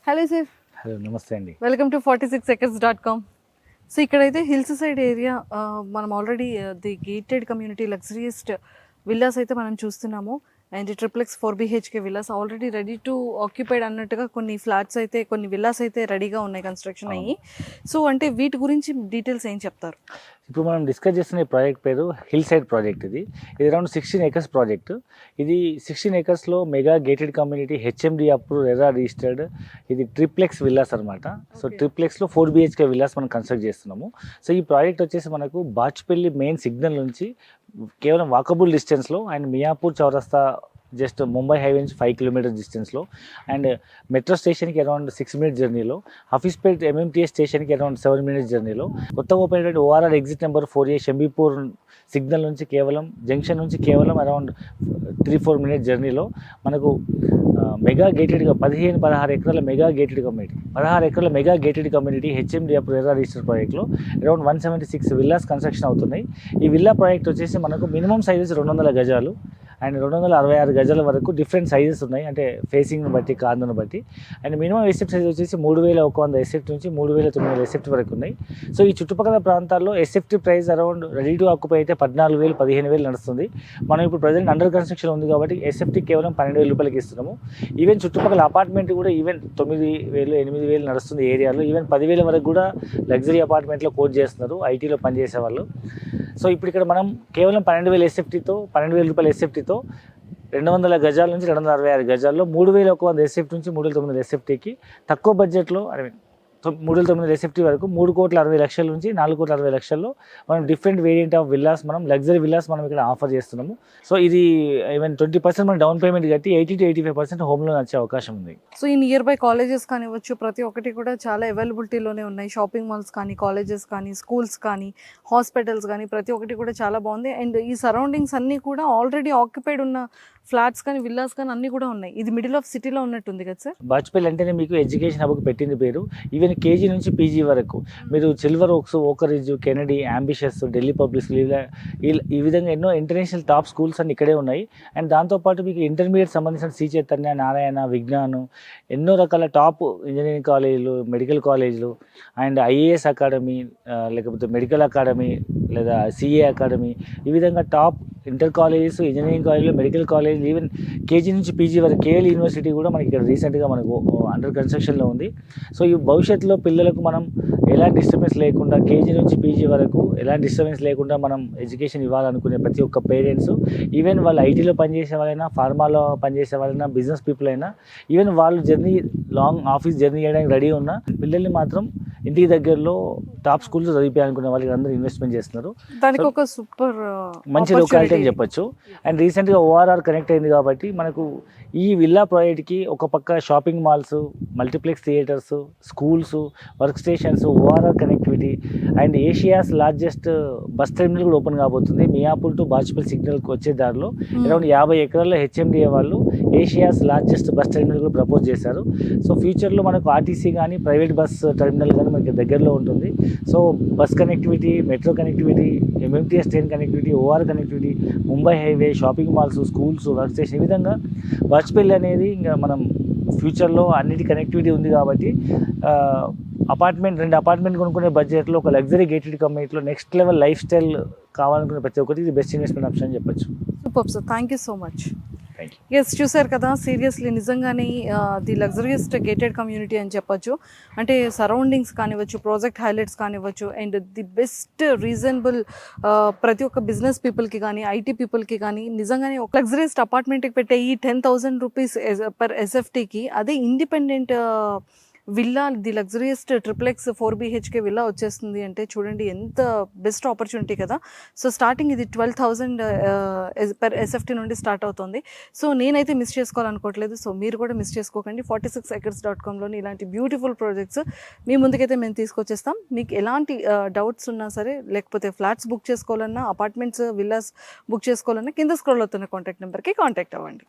Hello sir. Hello నమస్తే అండి. Welcome to 46acres.com. So ఇక్కడైతే హిల్స్ సైడ్ ఏరియా మనం already the gated community luxurious villas అయితే మనం చూస్తున్నాము. And triplex 4BHK villas already ready to occupied అన్నట్టుగా కొన్ని ఫ్లాట్స్ అయితే కొన్ని విల్లాస్ అయితే రెడీగా ఉన్నాయి కన్స్ట్రక్షన్ అయ్యి. సో అంటే వీటి గురించి డీటెయిల్స్ ఏం చెప్తారు? ఇప్పుడు మనం డిస్కస్ చేస్తున్న ఈ ప్రాజెక్ట్ పేరు హిల్ సైడ్ ప్రాజెక్ట్. ఇది అరౌండ్ 16 acres ప్రాజెక్ట్. ఇది 16 acresలో mega gated community HMD approve RERA registered ఇది ట్రిప్లెక్స్ విల్లాస్ అనమాట. సో ట్రిప్లెక్స్లో 4BHK విల్లాస్ మనం కన్స్ట్రక్ట్ చేస్తున్నాము. సో ఈ ప్రాజెక్ట్ వచ్చేసి మనకు బాచ్పల్లి మెయిన్ సిగ్నల్ నుంచి కేవలం వాకబుల్ డిస్టెన్స్లో అండ్ మియాపూర్ చౌరస్తా జస్ట్ ముంబై హైవే నుంచి 5 kilometers డిస్టెన్స్లో అండ్ మెట్రో స్టేషన్కి అరౌండ్ 6 minutes జర్నీలో, హఫీస్పేట్ MMTS స్టేషన్కి అరౌండ్ 7 minutes జర్నీలో, కొత్తగా ఓపెన్ అయినటువంటి ORR exit number 4A Shambipur signal నుంచి కేవలం జంక్షన్ నుంచి కేవలం అరౌండ్ 3-4 minutes జర్నీలో మనకు మెగా గేటెడ్గా 15-16 ఎకరాల మెగా గేటెడ్ కమ్యూనిటీ 16 ఎకరాల మెగా గేటెడ్ కమ్యూనిటీ హెచ్ఎండి అప్పుడు ఎర్రా రిజిస్టర్ ప్రాజెక్ట్లో అరౌండ్ 176 విల్లాస్ కన్స్ట్రక్షన్ అవుతున్నాయి. ఈ విల్లా ప్రాజెక్ట్ వచ్చేసి మనకు మినిమం సైజెస్ 200 గజాలు అండ్ 266 గజాల వరకు డిఫరెంట్ సైజెస్ ఉన్నాయి, అంటే ఫేసింగ్ని బట్టి కార్నర్ని బట్టి. అండ్ మినిమం ఎసెప్ట్ సైజ్ వచ్చేసి 3100 ఎసెప్ట్ నుంచి 3900 ఎసెప్ట్ వరకు ఉన్నాయి. సో ఈ చుట్టుపక్కల ప్రాంతాల్లో except price around ready to occupy అయితే 14,000-15,000 నడుస్తుంది. మనం ఇప్పుడు ప్రజెంట్ అండర్ కన్స్ట్రక్షన్ ఉంది కాబట్టి ఎసెప్ట్ కేవలం 12,000 రూపాయలకి ఇస్తున్నాము. ఈవెన్ చుట్టుపక్కల అపార్ట్మెంట్ కూడా ఈవెన్ 9,000-8,000 నడుస్తుంది ఏరియాలో. ఈవెన్ 10,000 వరకు కూడా లగ్జరీ అపార్ట్మెంట్లో కోట్ చేస్తున్నారు ఐటీలో పనిచేసే వాళ్ళు. సో ఇప్పుడు ఇక్కడ మనం కేవలం 12,000 ఎసెప్టీతో 12,000 రూపాయల ఎసెప్టీతో 200 గజాల నుంచి 266 గజాల్లో 3,100 ఎసెప్ట్ నుంచి 3,900 ఎసెప్టీకి తక్కువ బడ్జెట్లో 3,900 ఎసెప్టీ వరకు 3,60,00,000 నుంచి 4,60,00,000లో మనం డిఫరెంట్ వేరియంట్ ఆఫ్ విల్లాస్ మనం లగ్జరీ విల్లాస్ మనం ఇక్కడ ఆఫర్ చేస్తున్నాము. సో ఇది ఈవెన్ 20% మనం డౌన్ పేమెంట్ కట్టి 80-85% హోమ్ లోన్ వచ్చే అవకాశం ఉంది. సో ఈ నియర్ బై కాలేజెస్ కానివ్వచ్చు, ప్రతి ఒక్కటి కూడా చాలా అవైలబిలిటీలోనే ఉన్నాయి. షాపింగ్ మాల్స్ కానీ, కాలేజెస్ కానీ, స్కూల్స్ కానీ, హాస్పిటల్స్ కానీ ప్రతి ఒక్కటి కూడా చాలా బాగుంది. అండ్ ఈ సరౌండింగ్స్ అన్నీ కూడా ఆల్రెడీ ఆక్యుపైడ్ ఉన్న ఫ్లాట్స్ కానీ విల్లాస్ కానీ అన్నీ కూడా ఉన్నాయి. ఇది మిడిల్ ఆఫ్ సిటీలో ఉన్నట్టుంది కదా సార్? బాచ్పల్లి అంటేనే మీకు ఎడ్యుకేషన్ హబ్కి పెట్టింది పేరు. ఈవెన్ కేజీ నుంచి పీజీ వరకు మీరు Silver Oaks, Oakridge, Kennedy, Ambitious, Delhi Public School ఈ విధంగా ఎన్నో ఇంటర్నేషనల్ టాప్ స్కూల్స్ అన్ని ఇక్కడే ఉన్నాయి. అండ్ దాంతోపాటు మీకు ఇంటర్మీడియట్ సంబంధించిన శ్రీ చైతన్య, నారాయణ, విజ్ఞానం, ఎన్నో రకాల టాప్ ఇంజనీరింగ్ కాలేజీలు, మెడికల్ కాలేజీలు అండ్ IAS అకాడమీ, లేకపోతే మెడికల్ అకాడమీ లేదా CA అకాడమీ, ఈ విధంగా టాప్ ఇంటర్ కాలేజెస్, ఇంజనీరింగ్ కాలేజీలు, మెడికల్ కాలేజీలు, ఈవెన్ కేజీ నుంచి పీజీ వరకు KL యూనివర్సిటీ కూడా మనకి ఇక్కడ రీసెంట్గా మనకు అండర్ కన్స్ట్రక్షన్లో ఉంది. సో ఈ భవిష్యత్తులో పిల్లలకు మనం ఎలాంటి డిస్టర్బెన్స్ లేకుండా కేజీ నుంచి పీజీ వరకు ఎలాంటి డిస్టర్బెన్స్ లేకుండా మనం ఎడ్యుకేషన్ ఇవ్వాలనుకునే ప్రతి ఒక్క పేరెంట్స్, ఈవెన్ వాళ్ళు ఐటీలో పనిచేసే వాళ్ళైనా, ఫార్మాలో పనిచేసే వాళ్ళైనా, బిజినెస్ పీపుల్ అయినా, ఈవెన్ వాళ్ళు జర్నీ లాంగ్ ఆఫీస్ జర్నీ చేయడానికి రెడీ ఉన్న పిల్లల్ని మాత్రం ఇంటికి దగ్గరలో టాప్ స్కూల్స్ చదివించాలనుకునే వాళ్ళకి అందరూ ఇన్వెస్ట్మెంట్ చేస్తున్నారు. దానికి ఒక సూపర్ మంచి లొకాలిటీ అని చెప్పొచ్చు. అండ్ రీసెంట్గా ORR కనెక్ట్ అయింది కాబట్టి మనకు ఈ విల్లా ప్రాజెక్ట్కి ఒక పక్క shopping malls, multiplex theatres, schools, work stations, ORR connectivity and Asia's largest bus terminal కూడా ఓపెన్ కాబోతుంది. మియాపూర్ టు బాచ్పల్లి సిగ్నల్కి వచ్చే దారిలో అరౌండ్ 50 ఎకరాల్లో HMDA వాళ్ళు ఏషియాస్ లార్జెస్ట్ బస్ టెర్మినల్ కూడా ప్రపోజ్ చేశారు. సో ఫ్యూచర్లో మనకు RTC కానీ ప్రైవేట్ బస్ టెర్మినల్ కానీ మనకి దగ్గరలో ఉంటుంది. So bus connectivity, metro connectivity, MMTS train connectivity, ORR connectivity, Mumbai highway, shopping malls, schools, work station, ఈ విధంగా బాచ్పల్లి అనేది ఇంకా మనం ఫ్యూచర్లో అన్నిటి కనెక్టివిటీ ఉంది కాబట్టి 2 అపార్ట్మెంట్ కొనుక్కునే బడ్జెట్లో ఒక లగ్జరీ గేటెడ్ కమ్యూనిటీలో నెక్స్ట్ లెవెల్ లైఫ్ స్టైల్ కావాలనుకునే ప్రతి ఒక్కరికి ఇది బెస్ట్ ఇన్వెస్ట్మెంట్ ఆప్షన్ అని చెప్పొచ్చు. Super sir, thank you so much. Yes, చూసారు కదా, సీరియస్లీ నిజంగానే ది లగ్జరియస్ట్ గేటెడ్ కమ్యూనిటీ అని చెప్పొచ్చు. అంటే సరౌండింగ్స్ కానివ్వచ్చు, ప్రాజెక్ట్ హైలైట్స్ కానివ్వచ్చు, అండ్ ది బెస్ట్ రీజనబుల్ ప్రతి ఒక్క బిజినెస్ పీపుల్కి కానీ, IT పీపుల్కి కానీ నిజంగానే ఒక లగ్జరియస్ట్ అపార్ట్మెంట్కి పెట్టే ఈ 10,000 రూపీస్ పర్ SFTకి అదే independent villa, the luxurious triplex 4BHK villa వచ్చేస్తుంది అంటే చూడండి ఎంత బెస్ట్ ఆపర్చునిటీ కదా. సో స్టార్టింగ్ ఇది 12,000 పర్ SFT నుండి స్టార్ట్ అవుతుంది. సో నేనైతే మిస్ చేసుకోవాలనుకోవట్లేదు. సో మీరు కూడా మిస్ చేసుకోకండి. 46acres.comలోని ఇలాంటి బ్యూటిఫుల్ ప్రాజెక్ట్స్ మీ ముందుకైతే మేము తీసుకొచ్చేస్తాం. మీకు ఎలాంటి డౌట్స్ ఉన్నా సరే, లేకపోతే ఫ్లాట్స్ బుక్ చేసుకోవాలన్నా, అపార్ట్మెంట్స్, విల్లాస్ బుక్ చేసుకోవాలన్నా కింద స్క్రోల్ అవుతున్న కాంటాక్ట్ నెంబర్కి కాంటాక్ట్ అవ్వండి.